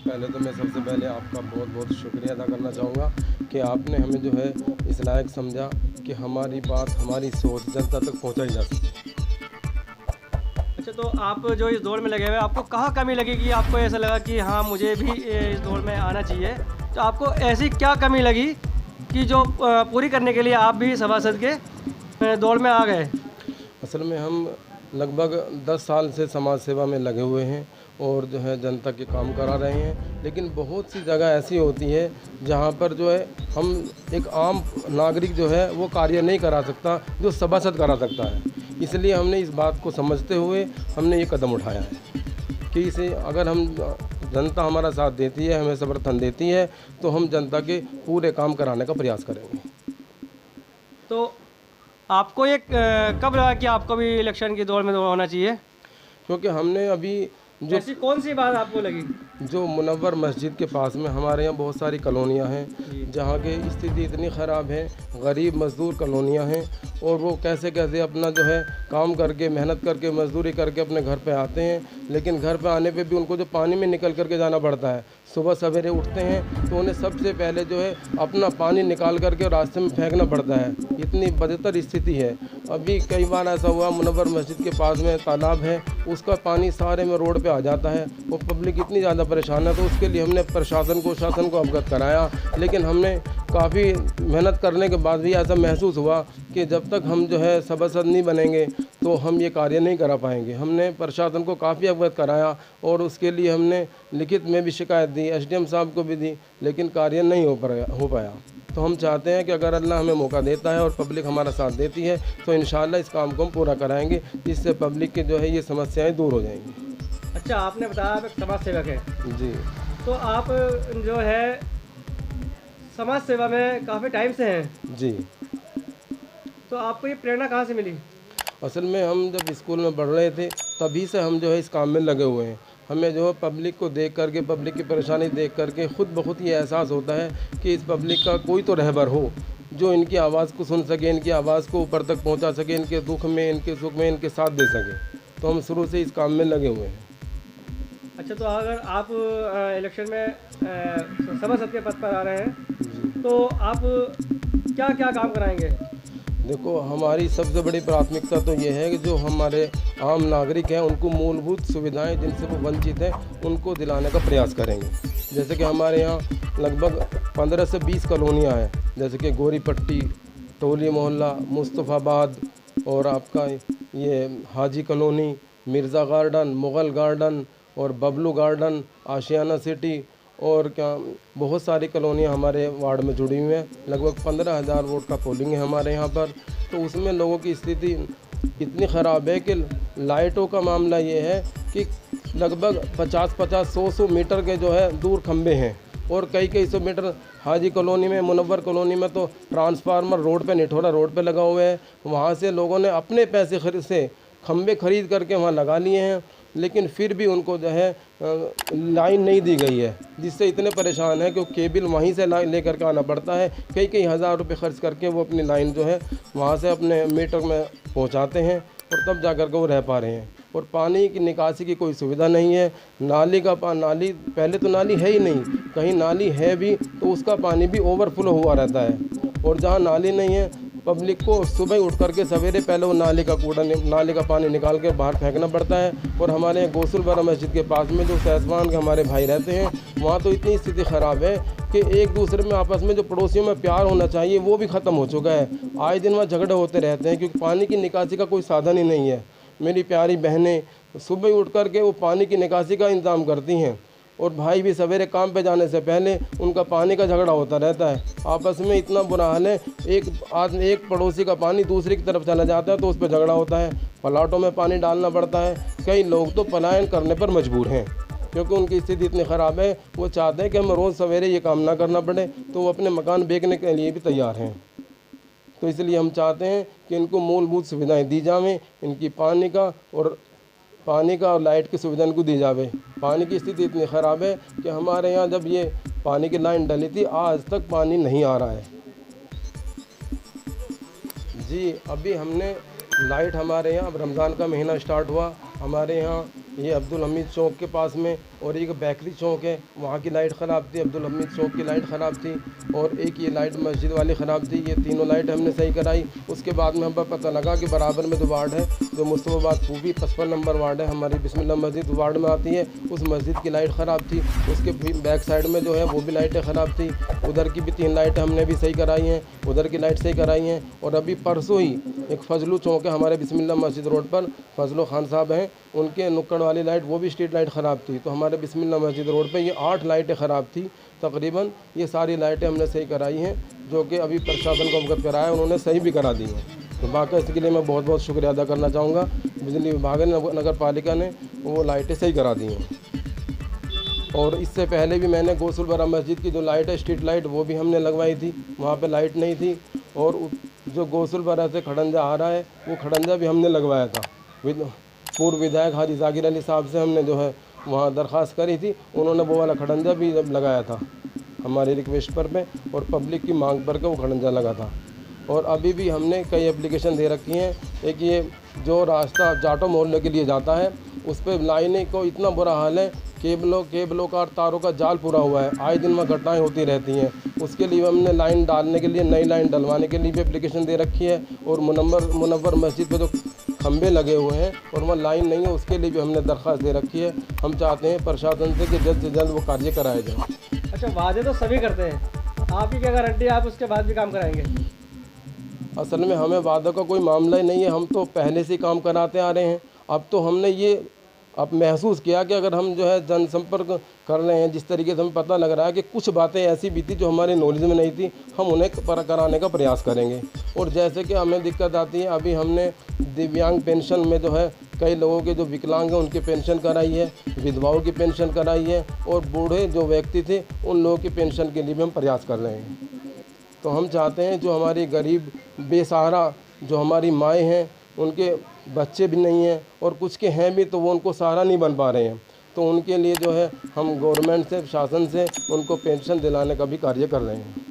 पहले तो मैं सबसे पहले आपका बहुत बहुत शुक्रिया अदा करना चाहूँगा कि आपने हमें जो है इस लायक समझा कि हमारी बात, हमारी सोच जनता तक पहुँचाई जा सके। अच्छा, तो आप जो इस दौड़ में लगे हुए हैं, आपको कहाँ कमी लगी कि आपको ऐसा लगा कि हाँ, मुझे भी इस दौड़ में आना चाहिए? तो आपको ऐसी क्या कमी लगी कि जो पूरी करने के लिए आप भी सभासद के दौड़ में आ गए? असल में हम लगभग 10 साल से समाज सेवा में लगे हुए हैं और जो है जनता के काम करा रहे हैं, लेकिन बहुत सी जगह ऐसी होती है जहाँ पर जो है हम एक आम नागरिक जो है वो कार्य नहीं करा सकता जो सभासद करा सकता है। इसलिए हमने इस बात को समझते हुए हमने ये कदम उठाया है कि इसे अगर हम जनता हमारा साथ देती है, हमें समर्थन देती है, तो हम जनता के पूरे काम कराने का प्रयास करेंगे। तो आपको ये कब लगा कि आपको भी इलेक्शन की दौड़ में होना चाहिए? क्योंकि हमने अभी जो ऐसी कौन सी बात आपको लगी? जो मुनव्वर मस्जिद के पास में हमारे यहाँ बहुत सारी कॉलोनियाँ हैं जहाँ की स्थिति इतनी ख़राब है, गरीब मज़दूर कॉलोनियाँ हैं और वो कैसे कैसे अपना जो है काम करके, मेहनत करके, मजदूरी करके अपने घर पे आते हैं, लेकिन घर पे आने पे भी उनको जो पानी में निकल करके जाना पड़ता है। सुबह सवेरे उठते हैं तो उन्हें सबसे पहले जो है अपना पानी निकाल करके रास्ते में फेंकना पड़ता है। इतनी बदतर स्थिति है। अभी कई बार ऐसा हुआ, मुनव्वर मस्जिद के पास में तालाब है, उसका पानी सारे में रोड पे आ जाता है और पब्लिक इतनी ज़्यादा परेशान है। तो उसके लिए हमने प्रशासन को अवगत कराया, लेकिन हमने काफ़ी मेहनत करने के बाद भी ऐसा महसूस हुआ कि जब तक हम जो है सभासद नहीं बनेंगे तो हम ये कार्य नहीं करा पाएंगे। हमने प्रशासन को काफ़ी अवगत कराया और उसके लिए हमने लिखित में भी शिकायत दी, एसडीएम साहब को भी दी, लेकिन कार्य नहीं हो पाया। तो हम चाहते हैं कि अगर अल्लाह हमें मौका देता है और पब्लिक हमारा साथ देती है तो इंशाअल्लाह इस काम को हम पूरा कराएंगे, जिससे पब्लिक के जो है ये समस्याएं दूर हो जाएंगी। अच्छा, आपने बताया आप एक समाज सेवक है। जी। तो आप जो है समाज सेवा में काफ़ी टाइम से हैं। जी। तो आपको ये प्रेरणा कहाँ से मिली? असल में हम जब स्कूल में पढ़ रहे थे तभी से हम जो है इस काम में लगे हुए हैं। हमें जो है पब्लिक को देख करके, पब्लिक की परेशानी देख करके खुद ब खुद ये एहसास होता है कि इस पब्लिक का कोई तो रहबर हो जो इनकी आवाज़ को सुन सके, इनकी आवाज़ को ऊपर तक पहुंचा सके, इनके दुख में, इनके सुख में इनके साथ दे सके। तो हम शुरू से इस काम में लगे हुए हैं। अच्छा, तो अगर आप इलेक्शन में सभासद के पद पर आ रहे हैं तो आप क्या क्या काम कराएंगे? देखो, हमारी सबसे बड़ी प्राथमिकता तो ये है कि जो हमारे आम नागरिक हैं उनको मूलभूत सुविधाएं जिनसे वो वंचित हैं उनको दिलाने का प्रयास करेंगे। जैसे कि हमारे यहाँ लगभग 15 से 20 कॉलोनियाँ हैं, जैसे कि गोरी पट्टी, टोली मोहल्ला, मुस्तफ़ाबाद और आपका ये Haji colony, Mirza garden, Mughal garden और बबलू गार्डन, आशियाना सिटी और क्या बहुत सारी कॉलोनियाँ हमारे वार्ड में जुड़ी हुई हैं। लगभग 15,000 वोट का पोलिंग है हमारे यहाँ पर। तो उसमें लोगों की स्थिति इतनी ख़राब है कि लाइटों का मामला ये है कि लगभग 50-50, 100-100 मीटर के जो है दूर खंबे हैं और कई सौ मीटर हाजी कॉलोनी में, मुनव्वर कॉलोनी में तो ट्रांसफार्मर रोड पे, निठोरा रोड पे लगा हुआ है। वहाँ से लोगों ने अपने पैसे से खंबे खरीद करके वहाँ लगा लिए हैं, लेकिन फिर भी उनको जो है लाइन नहीं दी गई है, जिससे इतने परेशान है कि वो केबल वहीं से लाइन लेकर के आना पड़ता है। कई हज़ार रुपए खर्च करके वो अपनी लाइन जो है वहाँ से अपने मीटर में पहुँचाते हैं और तब जा कर के वो रह पा रहे हैं। और पानी की निकासी की कोई सुविधा नहीं है। नाली पहले तो नाली है ही नहीं, कहीं नाली है भी तो उसका पानी भी ओवरफ्लो हुआ रहता है। और जहाँ नाली नहीं है, पब्लिक को सुबह उठ करके सवेरे पहले वो नाली का पानी निकाल के बाहर फेंकना पड़ता है। और हमारे यहाँ गौसुलबरा मस्जिद के पास में जो सहसवान के हमारे भाई रहते हैं, वहाँ तो इतनी स्थिति ख़राब है कि एक दूसरे में आपस में जो पड़ोसियों में प्यार होना चाहिए वो भी ख़त्म हो चुका है। आए दिन वहाँ झगड़े होते रहते हैं क्योंकि पानी की निकासी का कोई साधन ही नहीं है। मेरी प्यारी बहनें सुबह उठ करके वो पानी की निकासी का इंतज़ाम करती हैं और भाई भी सवेरे काम पे जाने से पहले उनका पानी का झगड़ा होता रहता है। आपस में इतना बुरा हाल है, एक पड़ोसी का पानी दूसरी की तरफ चला जाता है तो उस पर झगड़ा होता है। प्लाटों में पानी डालना पड़ता है। कई लोग तो पलायन करने पर मजबूर हैं क्योंकि उनकी स्थिति इतनी ख़राब है। वो चाहते हैं कि हमें रोज़ सवेरे ये काम ना करना पड़े, तो वो अपने मकान बेचने के लिए भी तैयार हैं। तो इसलिए हम चाहते हैं कि इनको मूलभूत सुविधाएँ दी जाएँ, इनकी पानी का और लाइट की सुविधा इनको दी जावे। पानी की स्थिति इतनी ख़राब है कि हमारे यहाँ जब ये पानी की लाइन डली थी आज तक पानी नहीं आ रहा है। जी, अभी हमने लाइट हमारे यहाँ, अब रमज़ान का महीना स्टार्ट हुआ, हमारे यहाँ ये अब्दुल हमीद चौक के पास में और एक बेकरी चौक है, वहाँ की लाइट ख़राब थी, अब्दुल हमीद चौक की लाइट ख़राब थी, और एक ये लाइट मस्जिद वाली ख़राब थी। ये तीनों लाइट हमने सही कराई। उसके बाद में हम पर पता लगा कि बराबर में जो वार्ड है, जो मुस्तफ़ाबाद पूबी 55 नंबर वार्ड है, हमारी बिस्मिल्लाह मस्जिद वार्ड में आती है, उस मस्जिद की लाइट ख़राब थी। उसके बैक साइड में जो है वो भी लाइटें ख़राब थी। उधर की भी 3 लाइटें हमने भी सही कराई हैं, उधर की लाइट सही कराई हैं। और अभी परसों ही एक फजलू चौक है हमारे बिस्मिल्लाह मस्जिद रोड पर, फजलो खान साहब हैं, उनके नुक्कड़ वाली लाइट, वो भी स्ट्रीट लाइट ख़राब थी। तो हमारे बिस्मिल्लाह मस्जिद रोड पे ये 8 लाइटें ख़राब थी तकरीबन। ये सारी लाइटें हमने सही कराई हैं, जो कि अभी प्रशासन को अवगत कराया, उन्होंने सही भी करा दी हैं। तो बाकी इसके लिए मैं बहुत बहुत शुक्रिया अदा करना चाहूँगा। बिजली विभाग ने, नगर पालिका ने वो लाइटें सही करा दी हैं। और इससे पहले भी मैंने गौसुलबरा मस्जिद की जो लाइट है, स्ट्रीट लाइट, वो भी हमने लगवाई थी, वहाँ पे लाइट नहीं थी। और जो गौसुलबरा से खड़ंजा आ रहा है, वो खड़ंजा भी हमने लगवाया था। पूर्व विधायक हाजी जाकिर अली साहब से हमने जो है वहाँ दरख्वास्त करी थी, उन्होंने वो वाला खड़ंजा भी लगाया था हमारी रिक्वेस्ट पर पे, और पब्लिक की मांग पर के वो खड़ंजा लगा था। और अभी भी हमने कई एप्लीकेशन दे रखी हैं। एक ये जो रास्ता जाटो मोहल्ले के लिए जाता है, उस पर लाइनें को इतना बुरा हाल है, केबलों का और तारों का जाल पूरा हुआ है, आए दिन में घटनाएं होती रहती हैं। उसके लिए हमने लाइन डालने के लिए, नई लाइन डलवाने के लिए भी एप्लीकेशन दे रखी है। और मुनव्वर मस्जिद पे जो खंबे लगे हुए हैं और वहाँ लाइन नहीं है, उसके लिए भी हमने दरख्वास्त दे रखी है। हम चाहते हैं प्रशासन से जल्द से जल्द वो कार्य कराया जाए। अच्छा, वादे तो सभी करते हैं, आपकी क्या गारंटी है आप उसके बाद भी काम कराएंगे? असल में हमें वादा का कोई मामला ही नहीं है, हम तो पहले से काम कराते आ रहे हैं। अब तो हमने ये महसूस किया कि अगर हम जो है जनसंपर्क कर रहे हैं, जिस तरीके से हमें पता लग रहा है कि कुछ बातें ऐसी भी थी जो हमारे नॉलेज में नहीं थी, हम उन्हें कराने का प्रयास करेंगे। और जैसे कि हमें दिक्कत आती है, अभी हमने दिव्यांग पेंशन में जो है कई लोगों के जो विकलांग हैं उनकी पेंशन कराई है, विधवाओं की पेंशन कराई है, और बूढ़े जो व्यक्ति थे उन लोगों की पेंशन के लिए भी हम प्रयास कर रहे हैं। तो हम चाहते हैं जो हमारी गरीब बेसहारा जो हमारी माएँ हैं, उनके बच्चे भी नहीं हैं और कुछ के हैं भी तो वो उनको सहारा नहीं बन पा रहे हैं, तो उनके लिए जो है हम गवर्नमेंट से, शासन से उनको पेंशन दिलाने का भी कार्य कर रहे हैं।